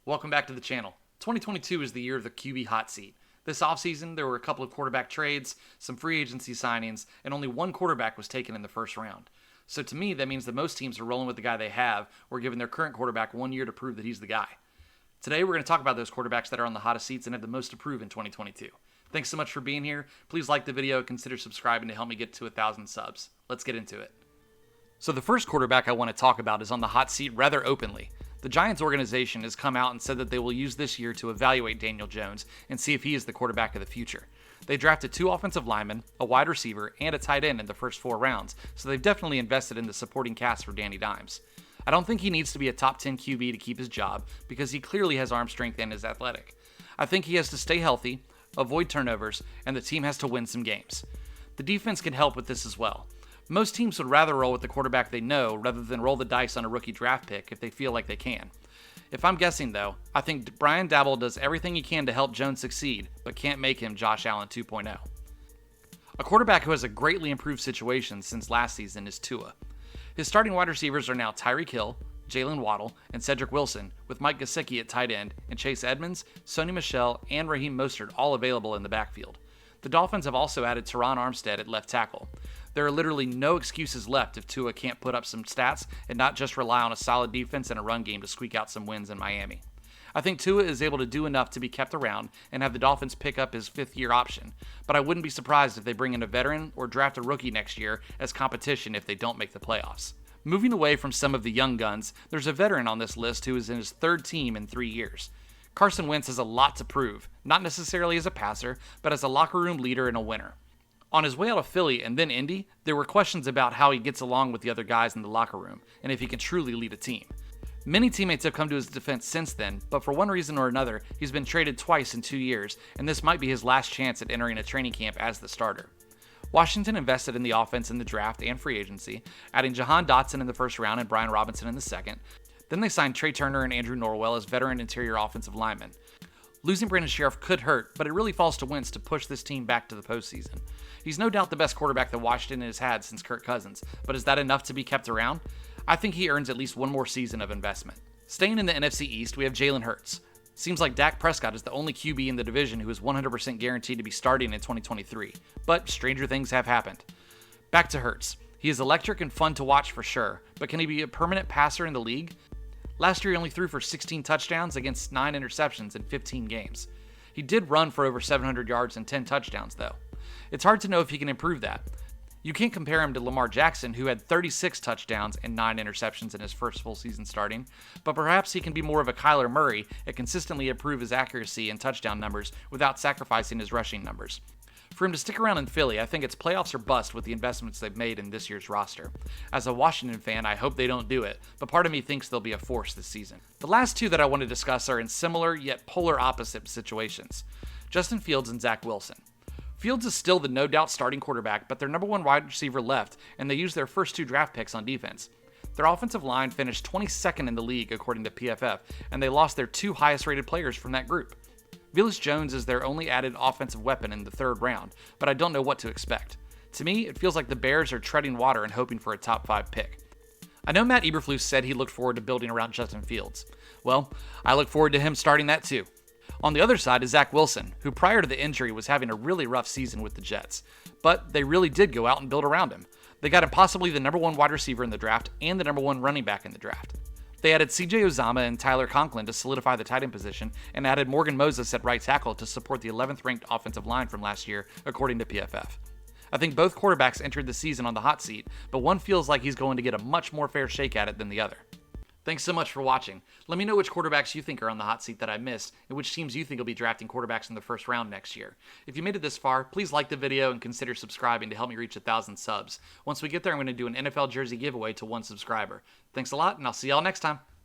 Welcome back to the channel. 2022 is the year of the QB hot seat. This offseason, there were a couple of quarterback trades, some free agency signings, and only one quarterback was taken in the first round. So to me, that means that most teams are rolling with the guy they have or giving their current quarterback 1 year to prove that he's the guy. Today, we're going to talk about those quarterbacks that are on the hottest seats and have the most to prove in 2022. Thanks so much for being here. Please like the video and consider subscribing to help me get to 1,000 subs. Let's get into it. So the first quarterback I want to talk about is on the hot seat rather openly. The Giants organization has come out and said that they will use this year to evaluate Daniel Jones and see if he is the quarterback of the future. They drafted 2 offensive linemen, a wide receiver, and a tight end in the first 4 rounds, so they've definitely invested in the supporting cast for Danny Dimes. I don't think he needs to be a top 10 QB to keep his job, because he clearly has arm strength and is athletic. I think he has to stay healthy, avoid turnovers, and the team has to win some games. The defense can help with this as well. Most teams would rather roll with the quarterback they know rather than roll the dice on a rookie draft pick if they feel like they can. If I'm guessing though, I think Brian Daboll does everything he can to help Jones succeed, but can't make him Josh Allen 2.0. A quarterback who has a greatly improved situation since last season is Tua. His starting wide receivers are now Tyreek Hill, Jalen Waddle, and Cedric Wilson, with Mike Gesicki at tight end, and Chase Edmonds, Sony Michel, and Raheem Mostert all available in the backfield. The Dolphins have also added Teron Armstead at left tackle. There are literally no excuses left if Tua can't put up some stats and not just rely on a solid defense and a run game to squeak out some wins in Miami. I think Tua is able to do enough to be kept around and have the Dolphins pick up his 5th-year option, but I wouldn't be surprised if they bring in a veteran or draft a rookie next year as competition if they don't make the playoffs. Moving away from some of the young guns, there's a veteran on this list who is in his 3rd team in 3 years. Carson Wentz has a lot to prove, not necessarily as a passer, but as a locker room leader and a winner. On his way out of Philly and then Indy, there were questions about how he gets along with the other guys in the locker room and if he can truly lead a team. Many teammates have come to his defense since then, but for one reason or another, he's been traded twice in 2 years, and this might be his last chance at entering a training camp as the starter. Washington invested in the offense in the draft and free agency, adding Jahan Dotson in the first round and Brian Robinson in the second. Then they signed Trey Turner and Andrew Norwell as veteran interior offensive linemen. Losing Brandon Sheriff could hurt, but it really falls to Wentz to push this team back to the postseason. He's no doubt the best quarterback that Washington has had since Kirk Cousins, but is that enough to be kept around? I think he earns at least one more season of investment. Staying in the NFC East, we have Jalen Hurts. Seems like Dak Prescott is the only QB in the division who is 100% guaranteed to be starting in 2023, but stranger things have happened. Back to Hurts. He is electric and fun to watch for sure, but can he be a permanent passer in the league? Last year he only threw for 16 touchdowns against 9 interceptions in 15 games. He did run for over 700 yards and 10 touchdowns though. It's hard to know if he can improve that. You can't compare him to Lamar Jackson, who had 36 touchdowns and 9 interceptions in his first full season starting, but perhaps he can be more of a Kyler Murray and consistently improve his accuracy and touchdown numbers without sacrificing his rushing numbers. For him to stick around in Philly, I think it's playoffs or bust with the investments they've made in this year's roster. As a Washington fan, I hope they don't do it, but part of me thinks they'll be a force this season. The last 2 that I want to discuss are in similar yet polar opposite situations: Justin Fields and Zach Wilson. Fields is still the no-doubt starting quarterback, but their number 1 wide receiver left, and they used their first 2 draft picks on defense. Their offensive line finished 22nd in the league according to PFF, and they lost their 2 highest-rated players from that group. Velus Jones is their only added offensive weapon in the 3rd round, but I don't know what to expect. To me, it feels like the Bears are treading water and hoping for a top 5 pick. I know Matt Eberflus said he looked forward to building around Justin Fields. Well, I look forward to him starting that too. On the other side is Zach Wilson, who prior to the injury was having a really rough season with the Jets, but they really did go out and build around him. They got him possibly the number 1 wide receiver in the draft and the number 1 running back in the draft. They added CJ Uzomah and Tyler Conklin to solidify the tight end position and added Morgan Moses at right tackle to support the 11th ranked offensive line from last year, according to PFF. I think both quarterbacks entered the season on the hot seat, but one feels like he's going to get a much more fair shake at it than the other. Thanks so much for watching. Let me know which quarterbacks you think are on the hot seat that I missed, and which teams you think will be drafting quarterbacks in the first round next year. If you made it this far, please like the video and consider subscribing to help me reach 1,000 subs. Once we get there, I'm going to do an NFL jersey giveaway to 1 subscriber. Thanks a lot, and I'll see y'all next time.